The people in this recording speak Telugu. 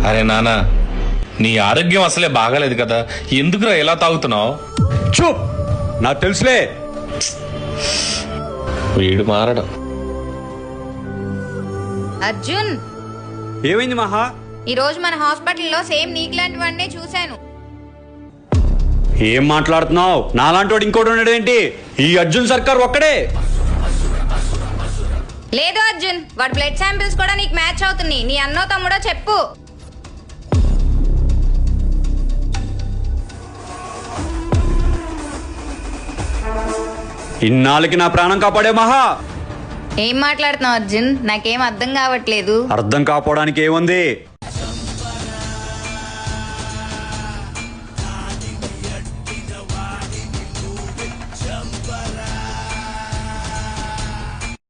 అరే నానా, నీ ఆరోగ్యం అసలే బాగాలేదు కదా, ఎందుకురా ఎలా తాగుతున్నావు? చూప్, నాకు తెలుసులే. వీడు మారడం. అర్జున్, ఏమైంది మహా? ఈ రోజు మన హాస్పిటల్లో సేమ్ నీకు లాంటి వాడినే చూశాను. ఏం మాట్లాడుతున్నావు? నాలాంటి వాడు ఇంకోటి ఉన్నాడేంటి? ఈ అర్జున్ సర్కార్ ఒక్కడే. లేదు అర్జున్, వాడి బ్లడ్ శాంపిల్స్ కూడా నీకు మ్యాచ్ అవుతున్నాయి. నీ అన్నో తమ్ముడో చెప్పు. ఇన్నాళ్ళకి నా ప్రాణం కాపాడే మహా. ఏం మాట్లాడుతున్నావు అర్జున్? నాకేం అర్థం కావట్లేదు. అర్థం కాపాడడానికి ఏముంది?